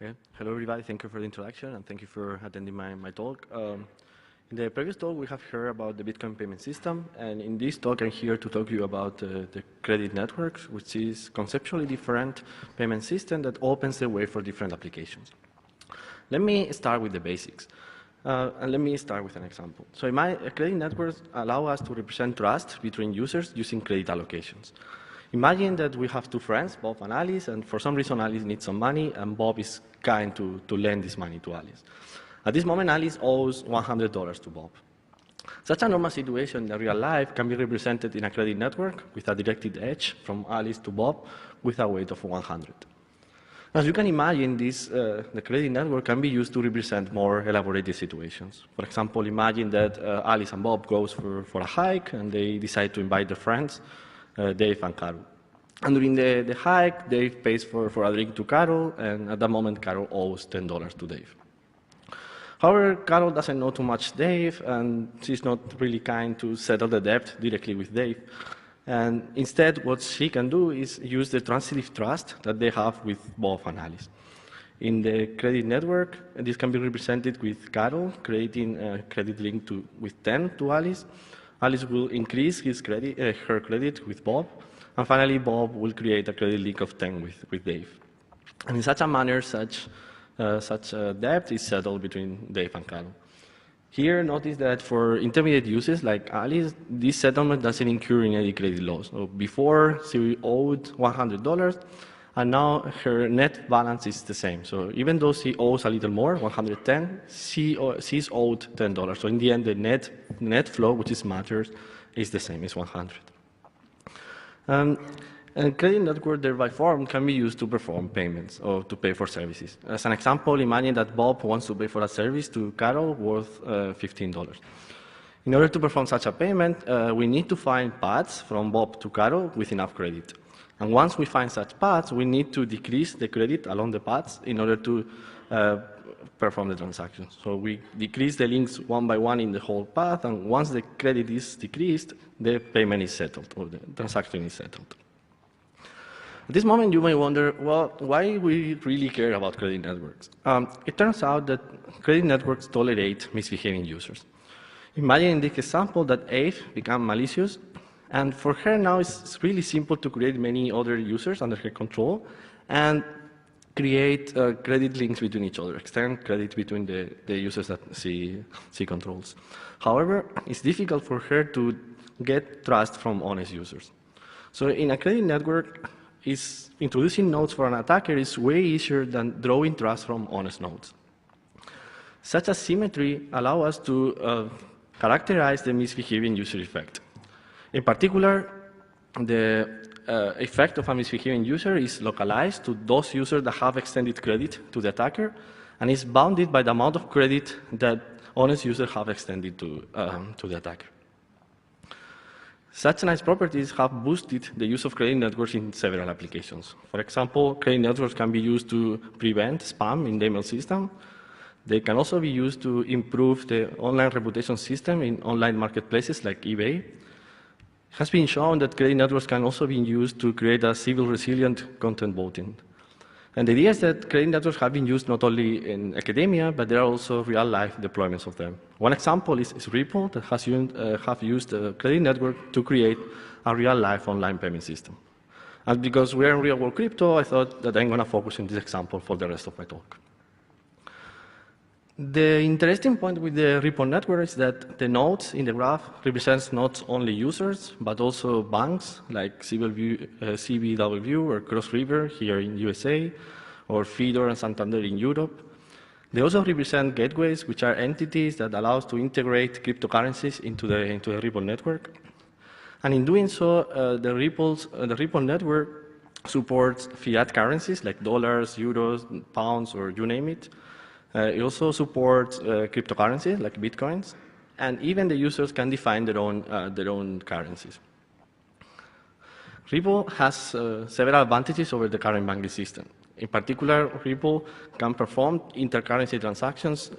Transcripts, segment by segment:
Okay. Hello, everybody. Thank you for the introduction, and thank you for attending my talk. In the previous talk, we have heard about the Bitcoin payment system, and in this talk, I'm here to talk to you about the credit networks, which is conceptually different payment system that opens the way for different applications. Let me start with the basics, and let me start with an example. So credit networks allow us to represent trust between users using credit allocations. Imagine that we have two friends, Bob and Alice, and for some reason Alice needs some money, and Bob is kind to lend this money to Alice. At this moment, Alice owes $100 to Bob. Such a normal situation in real life can be represented in a credit network with a directed edge from Alice to Bob with a weight of 100. As you can imagine, the credit network can be used to represent more elaborated situations. For example, imagine that Alice and Bob goes for a hike, and they decide to invite their friends, Dave and Carol. And during the hike, Dave pays for a drink to Carol, and at that moment, Carol owes $10 to Dave. However, Carol doesn't know too much Dave, and she's not really kind to settle the debt directly with Dave. And instead, what she can do is use the transitive trust that they have with Bob and Alice. In the credit network, this can be represented with Carol creating a credit link with 10 to Alice. Alice will increase her credit with Bob, and finally Bob will create a credit link of 10 with Dave. And in such a manner, such debt is settled between Dave and Carol. Here, notice that for intermediate users like Alice, this settlement doesn't incur in any credit loss. So before, she owed $100, and now her net balance is the same. So even though she owes a little more, 110, she's owed $10. So in the end, the net flow, which is matters, is the same, is 100. And credit network thereby formed can be used to perform payments or to pay for services. As an example, imagine that Bob wants to pay for a service to Carol worth $15. In order to perform such a payment, we need to find paths from Bob to Carol with enough credit. And once we find such paths, we need to decrease the credit along the paths in order to perform the transaction. So we decrease the links one by one in the whole path, and once the credit is decreased, the payment is settled, or the transaction is settled. At this moment, you may wonder, well, why we really care about credit networks? It turns out that credit networks tolerate misbehaving users. Imagine in this example that Eve becomes malicious, and for her now it's really simple to create many other users under her control and create credit links between each other, extend credit between the users that she controls. However, it's difficult for her to get trust from honest users. So in a credit network, introducing nodes for an attacker is way easier than drawing trust from honest nodes. Such asymmetry allows us to characterize the misbehaving user effect. In particular, the effect of a misbehaving user is localized to those users that have extended credit to the attacker, and is bounded by the amount of credit that honest users have extended to the attacker. Such nice properties have boosted the use of credit networks in several applications. For example, credit networks can be used to prevent spam in the email system. They can also be used to improve the online reputation system in online marketplaces like eBay. It has been shown that credit networks can also be used to create a civil resilient content voting. And the idea is that credit networks have been used not only in academia, but there are also real-life deployments of them. One example is Ripple, that have used a credit network to create a real-life online payment system. And because we're in real-world crypto, I thought that I'm going to focus on this example for the rest of my talk. The interesting point with the Ripple network is that the nodes in the graph represents not only users, but also banks like CBW or Cross River here in USA, or Fidor and Santander in Europe. They also represent gateways, which are entities that allow us to integrate cryptocurrencies into the Ripple network. And in doing so, the Ripple network supports fiat currencies like dollars, euros, pounds, or you name it. It also supports cryptocurrencies like bitcoins, and even the users can define their own currencies. Ripple has several advantages over the current banking system. In particular, Ripple can perform intercurrency transactions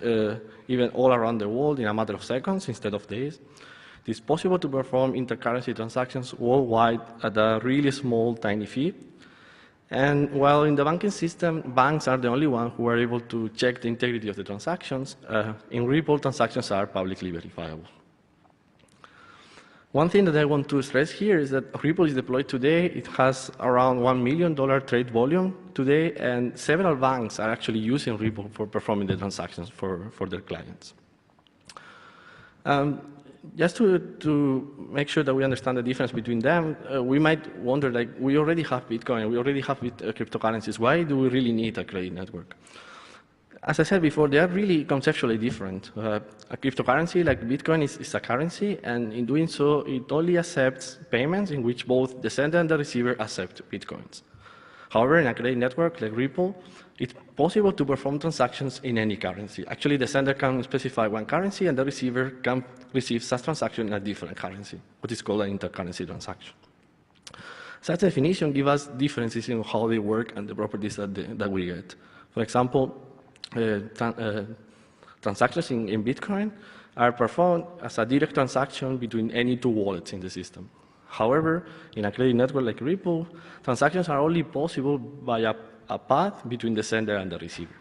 even all around the world in a matter of seconds instead of days. It is possible to perform intercurrency transactions worldwide at a really small, tiny fee. And while in the banking system, banks are the only ones who are able to check the integrity of the transactions, in Ripple, transactions are publicly verifiable. One thing that I want to stress here is that Ripple is deployed today. It has around $1 million trade volume today, and several banks are actually using Ripple for performing the transactions for their clients. Just to make sure that we understand the difference between them, we might wonder, like, we already have Bitcoin, we already have cryptocurrencies. Why do we really need a credit network? As I said before, they are really conceptually different. A cryptocurrency like Bitcoin is a currency, and in doing so, it only accepts payments in which both the sender and the receiver accept Bitcoins. However, in a credit network like Ripple, it's possible to perform transactions in any currency. Actually, the sender can specify one currency, and the receiver can receive such transaction in a different currency, what is called an intercurrency transaction. Such definition gives us differences in how they work and the properties that we get. For example, transactions in Bitcoin are performed as a direct transaction between any two wallets in the system. However, in a credit network like Ripple, transactions are only possible by a path between the sender and the receiver.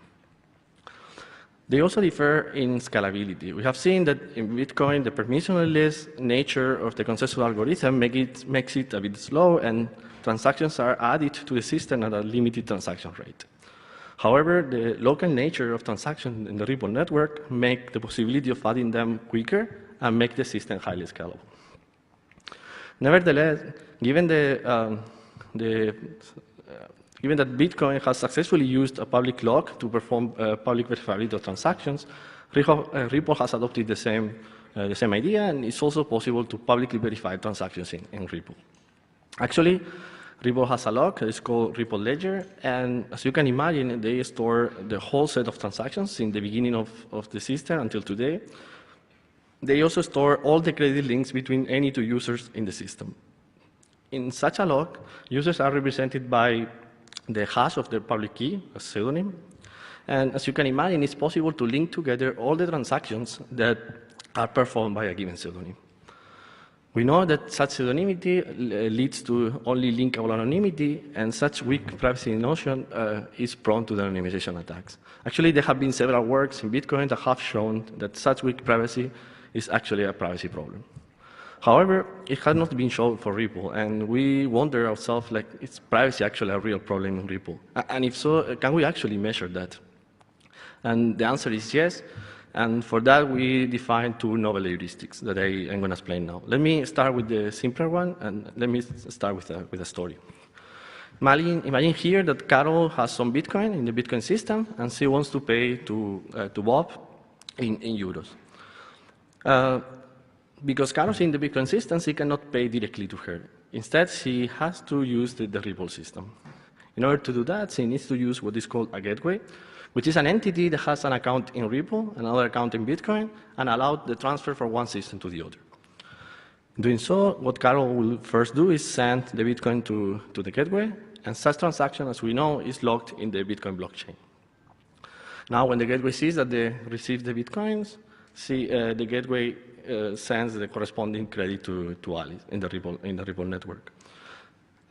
They also differ in scalability. We have seen that in Bitcoin, the permissionless nature of the consensus algorithm makes it a bit slow, and transactions are added to the system at a limited transaction rate. However, the local nature of transactions in the Ripple network make the possibility of adding them quicker and make the system highly scalable. Nevertheless, given that Bitcoin has successfully used a public lock to perform public verifiability of transactions, Ripple has adopted the same idea, and it's also possible to publicly verify transactions in Ripple. Actually, Ripple has a lock. It's called Ripple Ledger, and as you can imagine, they store the whole set of transactions in the beginning of the system until today. They also store all the credit links between any two users in the system. In such a lock, users are represented by the hash of their public key, a pseudonym, and as you can imagine, it's possible to link together all the transactions that are performed by a given pseudonym. We know that such pseudonymity leads to only linkable anonymity, and such weak privacy notion is prone to anonymization attacks. Actually, there have been several works in Bitcoin that have shown that such weak privacy is actually a privacy problem. However, it has not been shown for Ripple, and we wonder ourselves, like, is privacy actually a real problem in Ripple? And if so, can we actually measure that? And the answer is yes. And for that, we define two novel heuristics that I'm going to explain now. Let me start with the simpler one, and let me start with a story. Imagine here that Carol has some Bitcoin in the Bitcoin system, and she wants to pay to Bob in euros. Because Carol's in the Bitcoin system, she cannot pay directly to her. Instead, she has to use the Ripple system. In order to do that, she needs to use what is called a gateway, which is an entity that has an account in Ripple, another account in Bitcoin, and allows the transfer from one system to the other. Doing so, what Carol will first do is send the Bitcoin to the gateway, and such transaction, as we know, is locked in the Bitcoin blockchain. Now, when the gateway sees that they receive the Bitcoins, the gateway sends the corresponding credit to Alice in the Ripple network.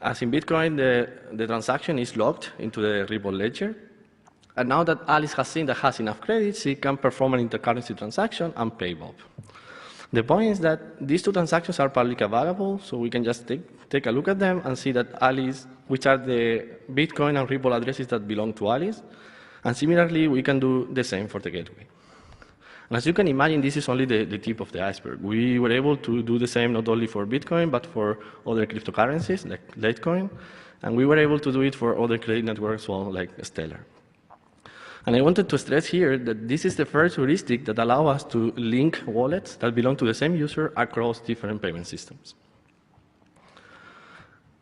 As in Bitcoin, the transaction is locked into the Ripple ledger. And now that Alice has seen that has enough credit, she can perform an intercurrency transaction and pay Bob. The point is that these two transactions are publicly available, so we can just take a look at them and see that Alice, which are the Bitcoin and Ripple addresses that belong to Alice. And similarly, we can do the same for the gateway. And as you can imagine, this is only the tip of the iceberg. We were able to do the same not only for Bitcoin, but for other cryptocurrencies like Litecoin. And we were able to do it for other credit networks, well, like Stellar. And I wanted to stress here that this is the first heuristic that allows us to link wallets that belong to the same user across different payment systems.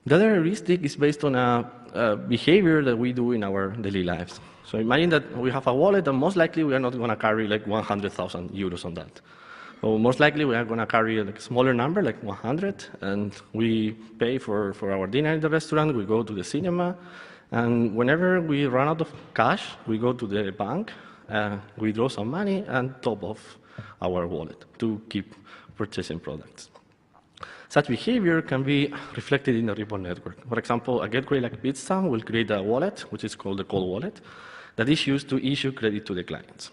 The other heuristic is based on a behavior that we do in our daily lives. So imagine that we have a wallet, and most likely we are not going to carry like 100,000 euros on that. So most likely we are going to carry a smaller number, like 100, and we pay for our dinner in the restaurant, we go to the cinema, and whenever we run out of cash, we go to the bank, we draw some money, and top off our wallet to keep purchasing products. Such behavior can be reflected in the Ripple network. For example, a gateway like Bitstamp will create a wallet, which is called the cold wallet, that is used to issue credit to the clients.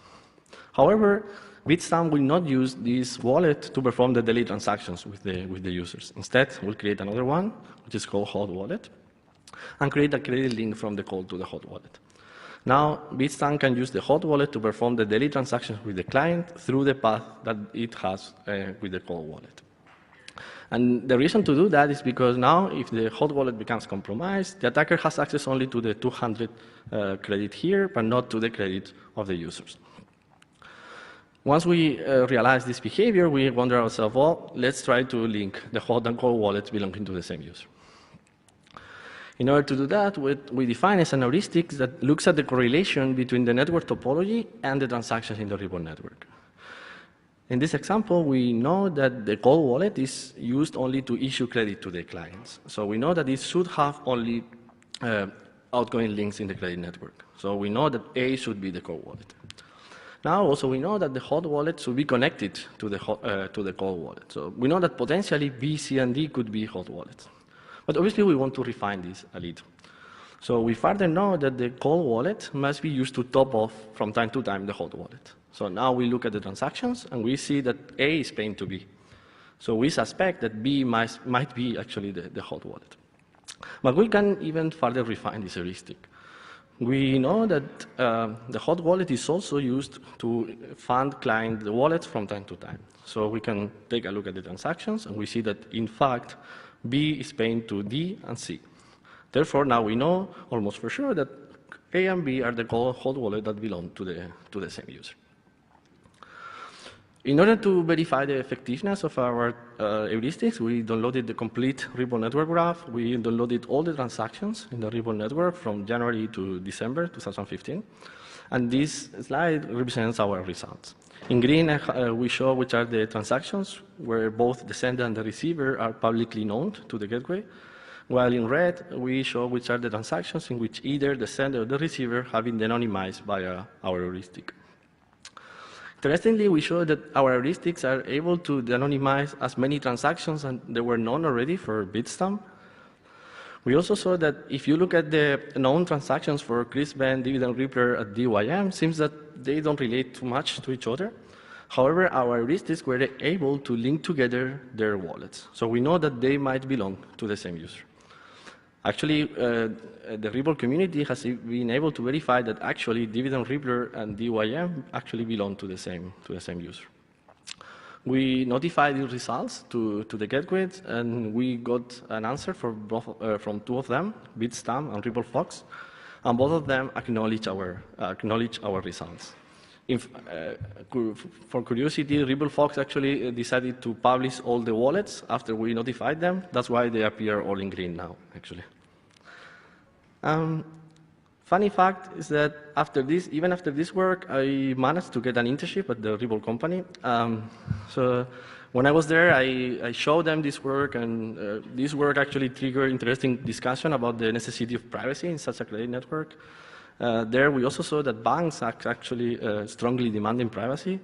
However, Bitstamp will not use this wallet to perform the daily transactions with the users. Instead, we'll create another one, which is called hot wallet, and create a credit link from the cold to the hot wallet. Now, Bitstamp can use the hot wallet to perform the daily transactions with the client through the path that it has with the cold wallet. And the reason to do that is because now, if the hot wallet becomes compromised, the attacker has access only to the 200 credit here, but not to the credit of the users. Once we realize this behavior, we wonder ourselves, well, let's try to link the hot and cold wallets belonging to the same user. In order to do that, what we define as an heuristic that looks at the correlation between the network topology and the transactions in the Ripple network. In this example, we know that the cold wallet is used only to issue credit to the clients. So we know that it should have only outgoing links in the credit network. So we know that A should be the cold wallet. Now, also, we know that the hot wallet should be connected to the cold wallet. So we know that potentially B, C, and D could be hot wallets. But obviously, we want to refine this a little. So we further know that the cold wallet must be used to top off from time to time the hot wallet. So now we look at the transactions, and we see that A is paying to B. So we suspect that B might be actually the hot wallet. But we can even further refine this heuristic. We know that the hot wallet is also used to fund client wallets from time to time. So we can take a look at the transactions, and we see that, in fact, B is paying to D and C. Therefore, now we know almost for sure that A and B are the hot wallet that belong to the same user. In order to verify the effectiveness of our heuristics, we downloaded the complete Ripple network graph. We downloaded all the transactions in the Ripple network from January to December 2015. And this slide represents our results. In green, we show which are the transactions where both the sender and the receiver are publicly known to the gateway, while in red, we show which are the transactions in which either the sender or the receiver have been anonymized via our heuristic. Interestingly, we show that our heuristics are able to anonymize as many transactions as there were known already for Bitstamp. We also saw that if you look at the known transactions for Crispben, Dividend Rippler, and DYM, it seems that they don't relate too much to each other. However, our heuristics were able to link together their wallets. So we know that they might belong to the same user. Actually, the Ripple community has been able to verify that actually Dividend Rippler and DYM actually belong to the same user. We notified the results to the gateways, and we got an answer from two of them, Bitstamp and Ripple Fox, and both of them acknowledge our results. For curiosity, Ripple Fox actually decided to publish all the wallets after we notified them. That's why they appear all in green now, actually. Funny fact is that even after this work, I managed to get an internship at the Ripple company. So when I was there, I showed them this work, and this work actually triggered interesting discussion about the necessity of privacy in such a credit network. There, we also saw that banks are actually strongly demanding privacy,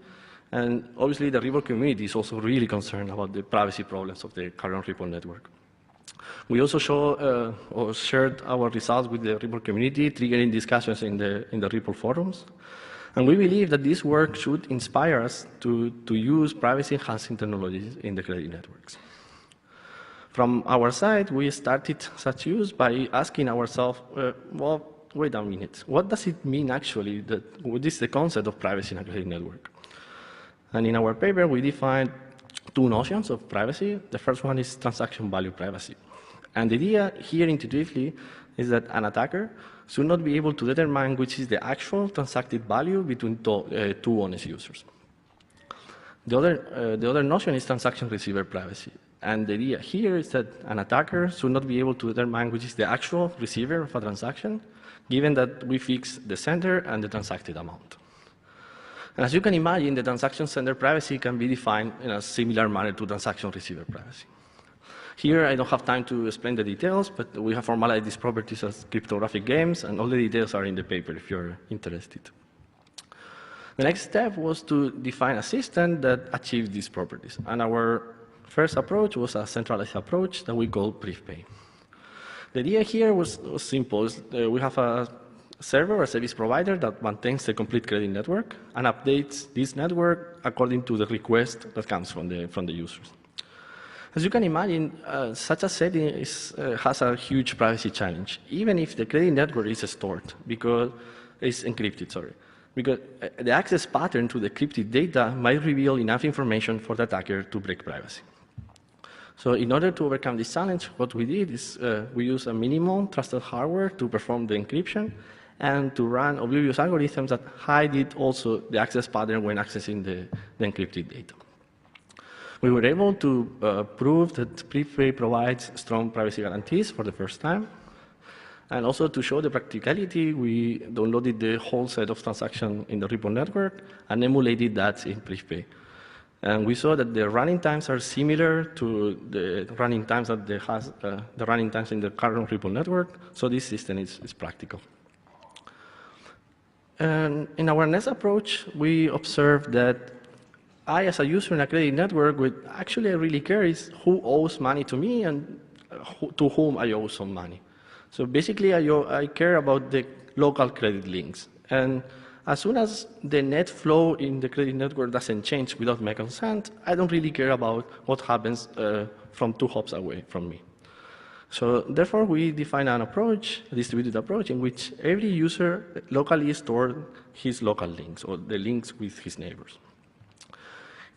and obviously the Ripple community is also really concerned about the privacy problems of the current Ripple network. We also shared our results with the Ripple community, triggering discussions in the Ripple forums. And we believe that this work should inspire us to use privacy-enhancing technologies in the credit networks. From our side, we started such use by asking ourselves, well, wait a minute, what does it mean actually? What is the concept of privacy in a credit network? And in our paper, we defined two notions of privacy. The first one is transaction value privacy. And the idea here intuitively is that an attacker should not be able to determine which is the actual transacted value between two honest users. The other notion is transaction receiver privacy. And the idea here is that an attacker should not be able to determine which is the actual receiver of a transaction, given that we fix the sender and the transacted amount. And as you can imagine, the transaction sender privacy can be defined in a similar manner to transaction receiver privacy. Here, I don't have time to explain the details, but we have formalized these properties as cryptographic games, and all the details are in the paper if you're interested. The next step was to define a system that achieved these properties. And our first approach was a centralized approach that we call PrivPay. The idea here was simple. We have a server, a service provider that maintains the complete credit network and updates this network according to the request that comes from the users. As you can imagine, such a setting has a huge privacy challenge, even if the credit network is stored, because it's encrypted, because the access pattern to the encrypted data might reveal enough information for the attacker to break privacy. So in order to overcome this challenge, what we did is we used a minimum trusted hardware to perform the encryption and to run oblivious algorithms that hide also the access pattern when accessing the encrypted data. We were able to prove that PrivPay provides strong privacy guarantees for the first time. And also to show the practicality, we downloaded the whole set of transactions in the Ripple network and emulated that in PrivPay. And we saw that the running times are similar to the running times that the running times in the current Ripple network. So this system is practical. And in our next approach, we observed that I, as a user in a credit network, would actually really care is who owes money to me and to whom I owe some money. So basically, I care about the local credit links. And as soon as the net flow in the credit network doesn't change without my consent, I don't really care about what happens from 2 hops away from me. So therefore, we define an approach, a distributed approach, in which every user locally stores his local links, or the links with his neighbors.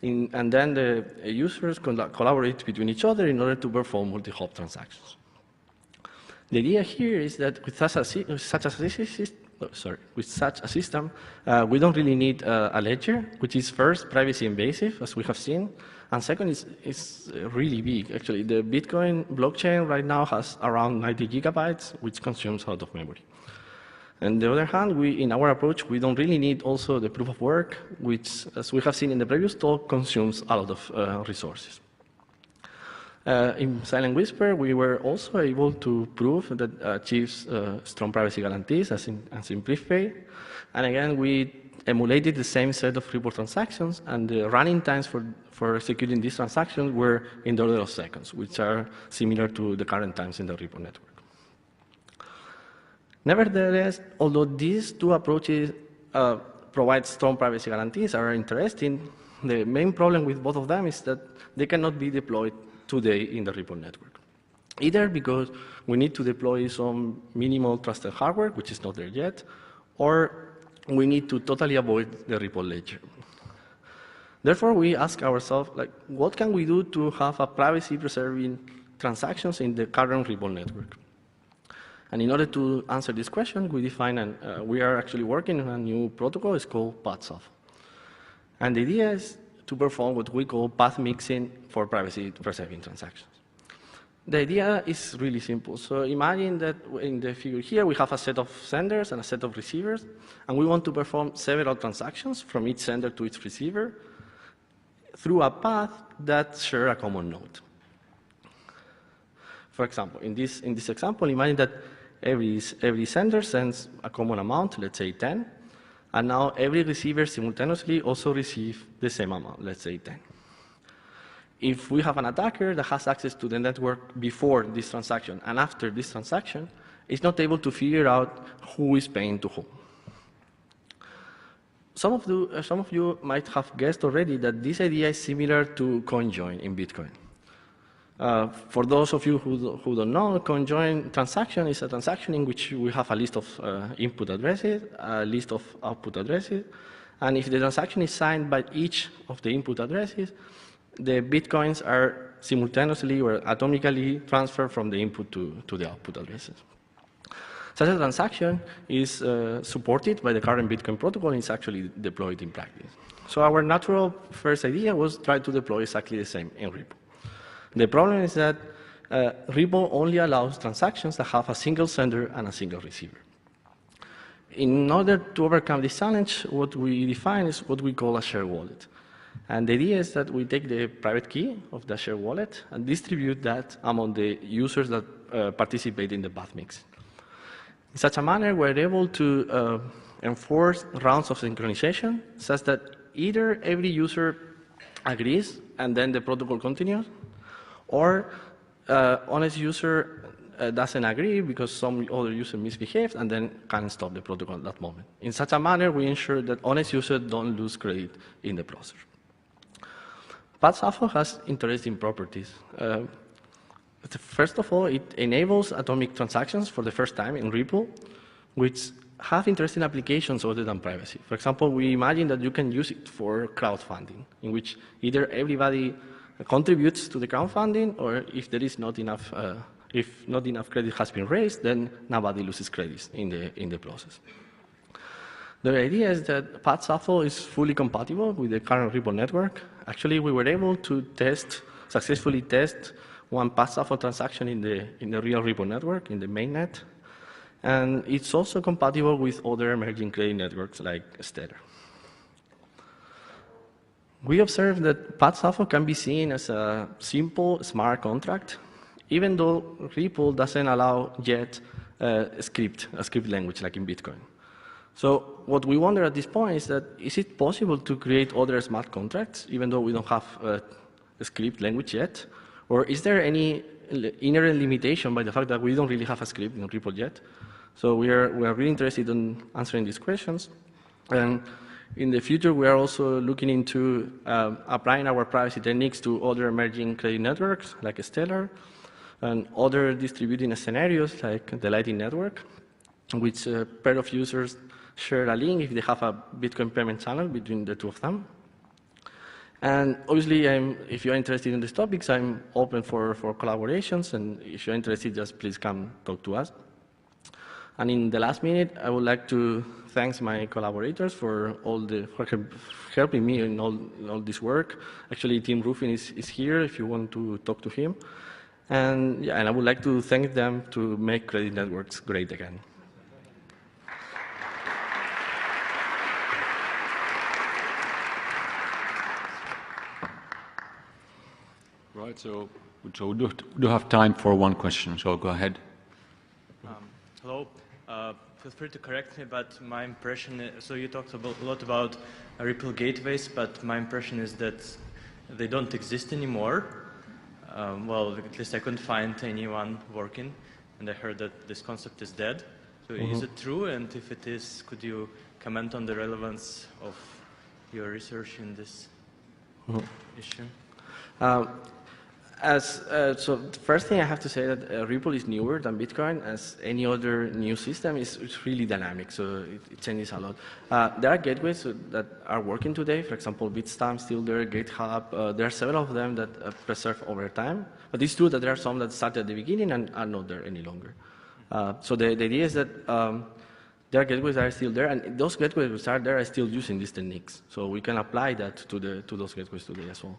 And then the users collaborate between each other in order to perform multi-hop transactions. The idea here is that with such a system, we don't really need a ledger, which is first privacy invasive, as we have seen, and second is really big. Actually, the Bitcoin blockchain right now has around 90 gigabytes, which consumes a lot of memory. On the other hand, in our approach, we don't really need also the proof of work, which, as we have seen in the previous talk, consumes a lot of resources. In Silent Whisper, we were also able to prove that achieves strong privacy guarantees as in PrivPay. And again, we emulated the same set of Ripple transactions, and the running times for executing these transactions were in the order of seconds, which are similar to the current times in the Ripple network. Nevertheless, although these 2 approaches provide strong privacy guarantees, are interesting, the main problem with both of them is that they cannot be deployed today in the Ripple network. Either because we need to deploy some minimal trusted hardware, which is not there yet, or we need to totally avoid the Ripple ledger. Therefore, we ask ourselves, what can we do to have a privacy-preserving transactions in the current Ripple network? And in order to answer this question, we define we are actually working on a new protocol. It's called PathSoft. And the idea is to perform what we call path mixing for privacy-preserving transactions. The idea is really simple. So imagine that in the figure here, we have a set of senders and a set of receivers, and we want to perform several transactions from each sender to each receiver through a path that share a common node. For example, in this example, imagine that every sender sends a common amount, let's say 10, and now every receiver simultaneously also receives the same amount, let's say 10. If we have an attacker that has access to the network before this transaction and after this transaction, it's not able to figure out who is paying to whom. Some of you might have guessed already that this idea is similar to CoinJoin in Bitcoin. For those of you who don't know, CoinJoin transaction is a transaction in which we have a list of input addresses, a list of output addresses, and if the transaction is signed by each of the input addresses, the Bitcoins are simultaneously or atomically transferred from the input to the output addresses. Such a transaction is supported by the current Bitcoin protocol and is actually deployed in practice. So our natural first idea was try to deploy exactly the same in Ripple. The problem is that Ripple only allows transactions that have a single sender and a single receiver. In order to overcome this challenge, what we define is what we call a shared wallet. And the idea is that we take the private key of the shared wallet and distribute that among the users that participate in the path mix. In such a manner, we're able to enforce rounds of synchronization such that either every user agrees and then the protocol continues, Or honest user doesn't agree because some other user misbehaved and then can stop the protocol at that moment. In such a manner, we ensure that honest users don't lose credit in the process. PathSAFO has interesting properties. First of all, it enables atomic transactions for the first time in REPL, which have interesting applications other than privacy. For example, we imagine that you can use it for crowdfunding, in which either everybody contributes to the crowdfunding, or if there is not enough, if not enough credit has been raised, then nobody loses credits in the process. The idea is that PathSAFO is fully compatible with the current REPL network. Actually, we were able to successfully test one PathSAFO transaction in the real REPL network, in the mainnet. And it's also compatible with other emerging credit networks like Stellar. We observed that PathSAFO can be seen as a simple smart contract, even though REPL doesn't allow yet a script language like in Bitcoin. So what we wonder at this point is that, is it possible to create other smart contracts, even though we don't have a script language yet? Or is there any inherent limitation by the fact that we don't really have a script in REPL yet? So we are really interested in answering these questions. And in the future, we are also looking into applying our privacy techniques to other emerging credit networks like Stellar and other distributing scenarios like the Lightning Network, which a pair of users share a link if they have a Bitcoin payment channel between the two of them. And obviously, if you're interested in these topics, I'm open for collaborations. And if you're interested, just please come talk to us. And in the last minute, I would like to thank my collaborators for helping me in all this work. Actually, Tim Ruffin is here if you want to talk to him. And I would like to thank them to make credit networks great again. Right, so we do have time for one question, so go ahead. Hello. Feel free to correct me, but my impression is, so you talked a lot about REPL gateways, but my impression is that they don't exist anymore. Well, at least I couldn't find anyone working, and I heard that this concept is dead. So is it true? And if it is, could you comment on the relevance of your research in this issue? So the first thing I have to say that REPL is newer than Bitcoin, as any other new system. It's really dynamic, so it changes a lot. There are gateways that are working today. For example, Bitstamp still there, GitHub. There are several of them that preserve over time. But it's true that there are some that started at the beginning and are not there any longer. So the idea is that there are gateways that are still there, and those gateways that are there are still using these techniques. So we can apply that to those gateways today as well.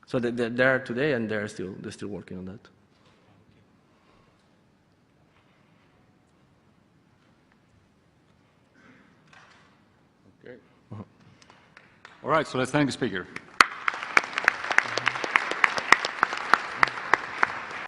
So they are today, and they're still working on that. Okay. All right, so let's thank the speaker.